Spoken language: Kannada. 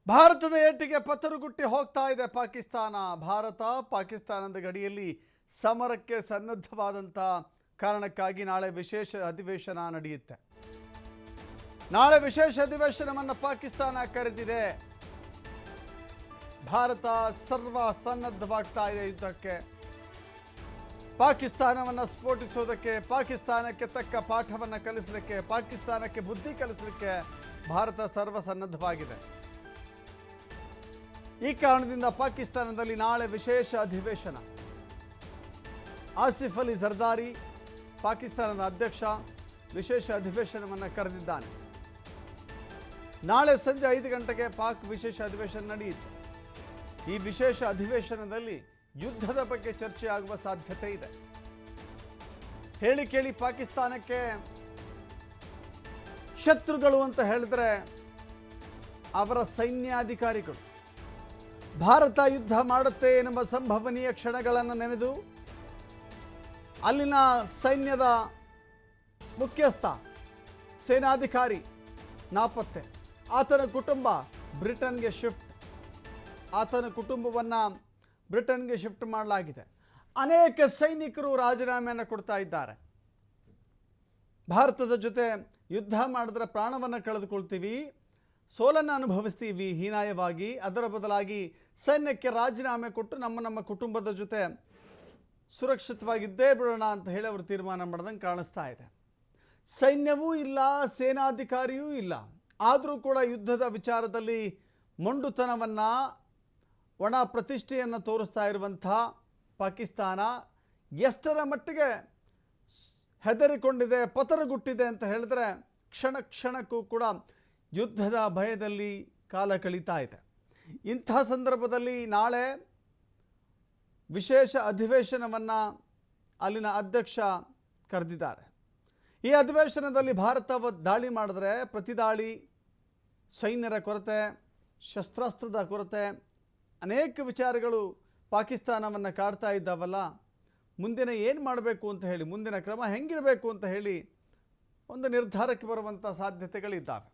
ಭಾರತದ ಏಟಿಗೆ ಪತರುಗುಟ್ಟಿ ಹೋಗ್ತಾ ಇದೆ ಪಾಕಿಸ್ತಾನ. ಭಾರತ ಪಾಕಿಸ್ತಾನದ ಗಡಿಯಲ್ಲಿ ಸಮರಕ್ಕೆ ಸನ್ನದ್ಧವಾದಂಥ ಕಾರಣಕ್ಕಾಗಿ ನಾಳೆ ವಿಶೇಷ ಅಧಿವೇಶನ ನಡೆಯುತ್ತೆ. ನಾಳೆ ವಿಶೇಷ ಅಧಿವೇಶನವನ್ನು ಪಾಕಿಸ್ತಾನ ಕರೆದಿದೆ. ಭಾರತ ಸರ್ವ ಸನ್ನದ್ಧವಾಗ್ತಾ ಇದೆ ಯುದ್ಧಕ್ಕೆ. ಪಾಕಿಸ್ತಾನವನ್ನು ಸ್ಫೋಟಿಸೋದಕ್ಕೆ, ಪಾಕಿಸ್ತಾನಕ್ಕೆ ತಕ್ಕ ಪಾಠವನ್ನು ಕಲಿಸಲಿಕ್ಕೆ, ಪಾಕಿಸ್ತಾನಕ್ಕೆ ಬುದ್ಧಿ ಕಲಿಸಲಿಕ್ಕೆ ಭಾರತ ಸರ್ವ ಸನ್ನದ್ಧವಾಗಿದೆ. ಈ ಕಾರಣದಿಂದ ಪಾಕಿಸ್ತಾನದಲ್ಲಿ ನಾಳೆ ವಿಶೇಷ ಅಧಿವೇಶನ. ಆಸಿಫ್ ಅಲಿ ಜರ್ದಾರಿ ಪಾಕಿಸ್ತಾನದ ಅಧ್ಯಕ್ಷ ವಿಶೇಷ ಅಧಿವೇಶನವನ್ನು ಕರೆದಿದ್ದಾನೆ. ನಾಳೆ ಸಂಜೆ 5 ಗಂಟೆಗೆ ಪಾಕ್ ವಿಶೇಷ ಅಧಿವೇಶನ ನಡೆಯುತ್ತೆ. ಈ ವಿಶೇಷ ಅಧಿವೇಶನದಲ್ಲಿ ಯುದ್ಧದ ಬಗ್ಗೆ ಚರ್ಚೆ ಆಗುವ ಸಾಧ್ಯತೆ ಇದೆ. ಹೇಳಿ ಕೇಳಿ ಪಾಕಿಸ್ತಾನಕ್ಕೆ ಶತ್ರುಗಳು ಅಂತ ಹೇಳಿದ್ರೆ ಅವರ ಸೈನ್ಯಾಧಿಕಾರಿಗಳು. ಭಾರತ ಯುದ್ಧ ಮಾಡುತ್ತೆ ಎನ್ನುವ ಸಂಭವನೀಯ ಕ್ಷಣಗಳನ್ನು ನೆನೆದು ಅಲ್ಲಿನ ಸೈನ್ಯದ ಮುಖ್ಯಸ್ಥ ಸೇನಾಧಿಕಾರಿ ನಾಪತ್ತೆ. ಆತನ ಕುಟುಂಬ ಬ್ರಿಟನ್ಗೆ ಶಿಫ್ಟ್. ಆತನ ಕುಟುಂಬವನ್ನು ಬ್ರಿಟನ್ಗೆ ಶಿಫ್ಟ್ ಮಾಡಲಾಗಿದೆ. ಅನೇಕ ಸೈನಿಕರು ರಾಜೀನಾಮೆಯನ್ನು ಕೊಡ್ತಾ ಇದ್ದಾರೆ. ಭಾರತದ ಜೊತೆ ಯುದ್ಧ ಮಾಡಿದ್ರೆ ಪ್ರಾಣವನ್ನು ಕಳೆದುಕೊಳ್ತೀವಿ, ಸೋಲನ್ನು ಅನುಭವಿಸ್ತೀವಿ ಹೀನಾಯವಾಗಿ, ಅದರ ಬದಲಾಗಿ ಸೈನ್ಯಕ್ಕೆ ರಾಜೀನಾಮೆ ಕೊಟ್ಟು ನಮ್ಮ ಕುಟುಂಬದ ಜೊತೆ ಸುರಕ್ಷಿತವಾಗಿದ್ದೇ ಬಿಡೋಣ ಅಂತ ಹೇಳಿ ಅವರು ತೀರ್ಮಾನ ಮಾಡ್ದಂಗೆ ಕಾಣಿಸ್ತಾ ಇದೆ. ಸೈನ್ಯವೂ ಇಲ್ಲ, ಸೇನಾಧಿಕಾರಿಯೂ ಇಲ್ಲ. ಆದರೂ ಕೂಡ ಯುದ್ಧದ ವಿಚಾರದಲ್ಲಿ ಮೊಂಡುತನವನ್ನು, ಒಣ ಪ್ರತಿಷ್ಠೆಯನ್ನು ತೋರಿಸ್ತಾ ಇರುವಂಥ ಪಾಕಿಸ್ತಾನ ಎಷ್ಟರ ಮಟ್ಟಿಗೆ ಹೆದರಿಕೊಂಡಿದೆ, ಪತರಗುಟ್ಟಿದೆ ಅಂತ ಹೇಳಿದ್ರೆ ಕ್ಷಣ ಕ್ಷಣಕ್ಕೂ ಕೂಡ ಯುದ್ಧದ ಭಯದಲ್ಲಿ ಕಾಲ ಕಳೀತಾ ಇದೆ. ಇಂಥ ಸಂದರ್ಭದಲ್ಲಿ ನಾಳೆ ವಿಶೇಷ ಅಧಿವೇಶನವನ್ನು ಅಲ್ಲಿನ ಅಧ್ಯಕ್ಷ ಕರೆದಿದ್ದಾರೆ. ಈ ಅಧಿವೇಶನದಲ್ಲಿ ಭಾರತ ದಾಳಿ ಮಾಡಿದ್ರೆ ಪ್ರತಿದಾಳಿ, ಸೈನ್ಯರ ಕೊರತೆ, ಶಸ್ತ್ರಾಸ್ತ್ರದ ಕೊರತೆ, ಅನೇಕ ವಿಚಾರಗಳು ಪಾಕಿಸ್ತಾನವನ್ನು ಕಾಡ್ತಾ ಇದ್ದಾವಲ್ಲ. ಮುಂದಿನ ಏನು ಮಾಡಬೇಕು ಅಂತ ಹೇಳಿ, ಮುಂದಿನ ಕ್ರಮ ಹೆಂಗಿರಬೇಕು ಅಂತ ಹೇಳಿ ಒಂದು ನಿರ್ಧಾರಕ್ಕೆ ಬರುವಂಥ ಸಾಧ್ಯತೆಗಳಿದ್ದಾವೆ.